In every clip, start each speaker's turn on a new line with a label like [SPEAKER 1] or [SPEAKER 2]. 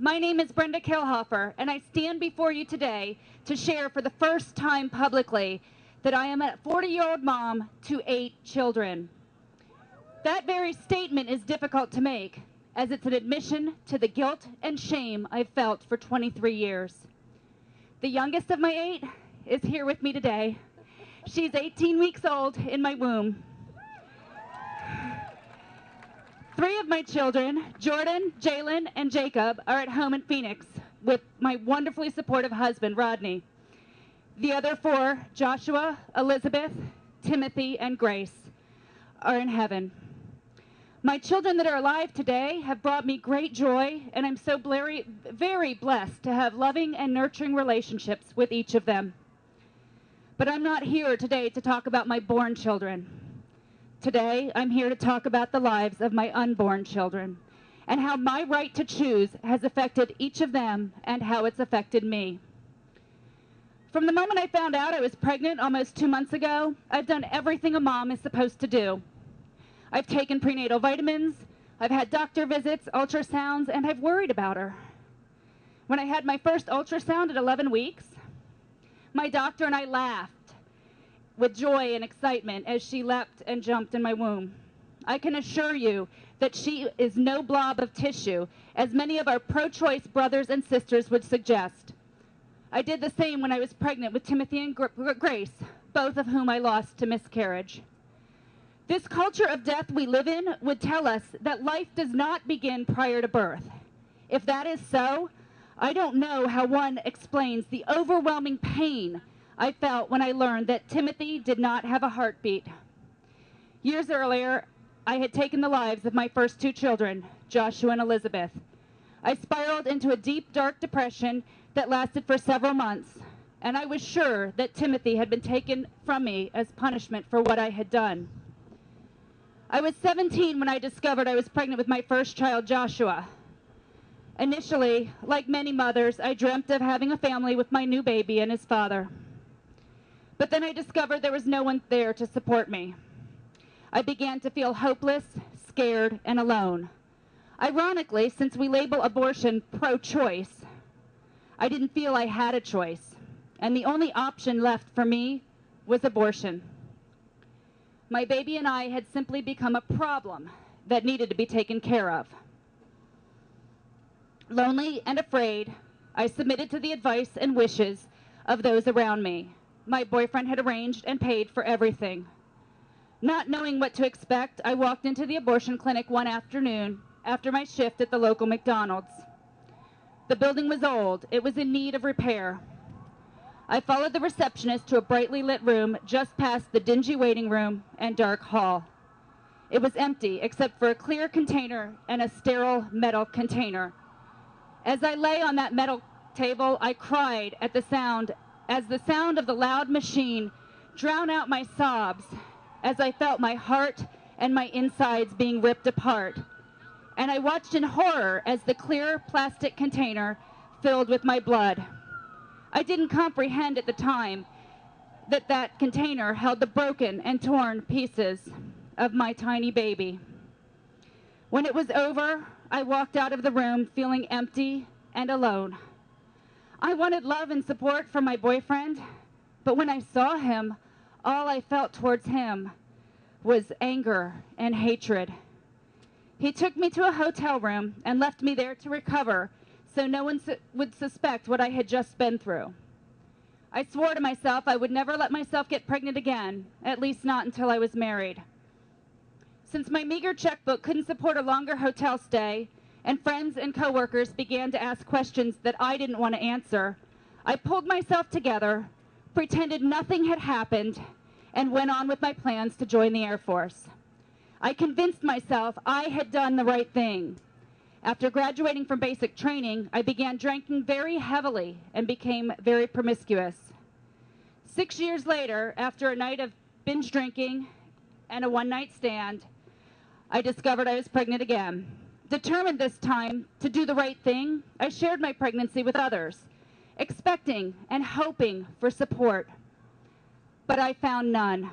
[SPEAKER 1] My name is Brenda Kilhofer, and I stand before you today to share for the first time publicly that I am a 40-year-old mom to 8 children. That very statement is difficult to make, as it's an admission to the guilt and shame I've felt for 23 years. The youngest of my 8 is here with me today. She's 18 weeks old in my womb. 3 of my children, Jordan, Jalen, and Jacob, are at home in Phoenix with my wonderfully supportive husband, Rodney. The other 4, Joshua, Elizabeth, Timothy, and Grace, are in heaven. My children that are alive today have brought me great joy, and I'm so very, very blessed to have loving and nurturing relationships with each of them. But I'm not here today to talk about my born children. Today, I'm here to talk about the lives of my unborn children and how my right to choose has affected each of them and how it's affected me. From the moment I found out I was pregnant almost 2 months ago, I've done everything a mom is supposed to do. I've taken prenatal vitamins, I've had doctor visits, ultrasounds, and I've worried about her. When I had my first ultrasound at 11 weeks, my doctor and I laughed with joy and excitement as she leapt and jumped in my womb. I can assure you that she is no blob of tissue, as many of our pro-choice brothers and sisters would suggest. I did the same when I was pregnant with Timothy and Grace, both of whom I lost to miscarriage. This culture of death we live in would tell us that life does not begin prior to birth. If that is so, I don't know how one explains the overwhelming pain I felt when I learned that Timothy did not have a heartbeat. Years earlier, I had taken the lives of my first 2 children, Joshua and Elizabeth. I spiraled into a deep, dark depression that lasted for several months, and I was sure that Timothy had been taken from me as punishment for what I had done. I was 17 when I discovered I was pregnant with my first child, Joshua. Initially, like many mothers, I dreamt of having a family with my new baby and his father. But then I discovered there was no one there to support me. I began to feel hopeless, scared, and alone. Ironically, since we label abortion pro-choice, I didn't feel I had a choice, and the only option left for me was abortion. My baby and I had simply become a problem that needed to be taken care of. Lonely and afraid, I submitted to the advice and wishes of those around me. My boyfriend had arranged and paid for everything. Not knowing what to expect, I walked into the abortion clinic one afternoon after my shift at the local McDonald's. The building was old. It was in need of repair. I followed the receptionist to a brightly lit room just past the dingy waiting room and dark hall. It was empty except for a clear container and a sterile metal container. As I lay on that metal table, I cried at the sound as the sound of the loud machine drowned out my sobs as I felt my heart and my insides being ripped apart. And I watched in horror as the clear plastic container filled with my blood. I didn't comprehend at the time that that container held the broken and torn pieces of my tiny baby. When it was over, I walked out of the room feeling empty and alone. I wanted love and support from my boyfriend, but when I saw him, all I felt towards him was anger and hatred. He took me to a hotel room and left me there to recover so no one would suspect what I had just been through. I swore to myself I would never let myself get pregnant again, at least not until I was married. Since my meager checkbook couldn't support a longer hotel stay, and friends and coworkers began to ask questions that I didn't want to answer, I pulled myself together, pretended nothing had happened, and went on with my plans to join the Air Force. I convinced myself I had done the right thing. After graduating from basic training, I began drinking very heavily and became very promiscuous. 6 years later, after a night of binge drinking and a one-night stand, I discovered I was pregnant again. Determined this time to do the right thing, I shared my pregnancy with others, expecting and hoping for support. But I found none.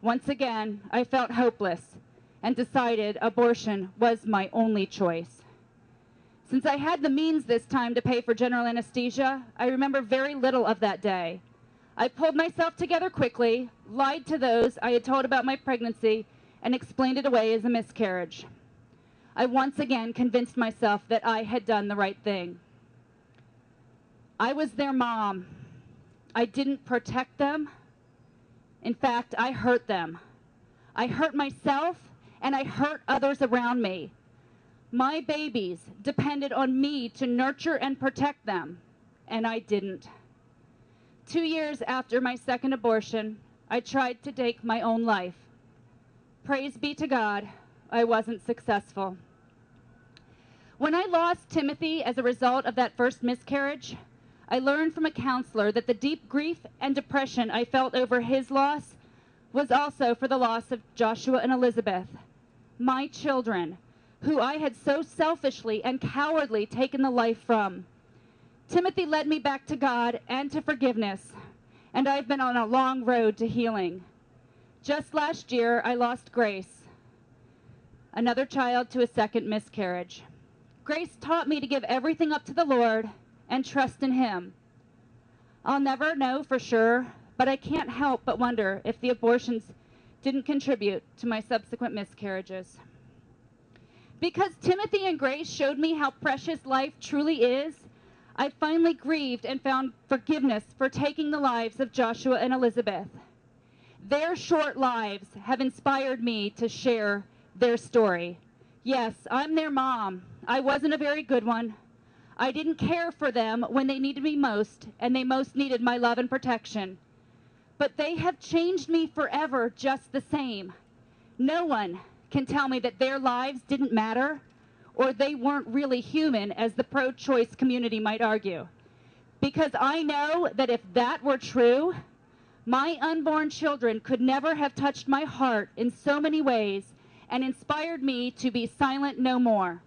[SPEAKER 1] Once again, I felt hopeless and decided abortion was my only choice. Since I had the means this time to pay for general anesthesia, I remember very little of that day. I pulled myself together quickly, lied to those I had told about my pregnancy, and explained it away as a miscarriage. I once again convinced myself that I had done the right thing. I was their mom. I didn't protect them. In fact, I hurt them. I hurt myself, and I hurt others around me. My babies depended on me to nurture and protect them, and I didn't. 2 years after my second abortion, I tried to take my own life. Praise be to God, I wasn't successful. When I lost Timothy as a result of that first miscarriage, I learned from a counselor that the deep grief and depression I felt over his loss was also for the loss of Joshua and Elizabeth, my children, who I had so selfishly and cowardly taken the life from. Timothy led me back to God and to forgiveness, and I've been on a long road to healing. Just last year, I lost Grace, another child to a second miscarriage. Grace taught me to give everything up to the Lord and trust in Him. I'll never know for sure, but I can't help but wonder if the abortions didn't contribute to my subsequent miscarriages. Because Timothy and Grace showed me how precious life truly is, I finally grieved and found forgiveness for taking the lives of Joshua and Elizabeth. Their short lives have inspired me to share their story. Yes, I'm their mom. I wasn't a very good one. I didn't care for them when they needed me most, and they most needed my love and protection. But they have changed me forever just the same. No one can tell me that their lives didn't matter, or they weren't really human, as the pro-choice community might argue. Because I know that if that were true, my unborn children could never have touched my heart in so many ways and inspired me to be silent no more.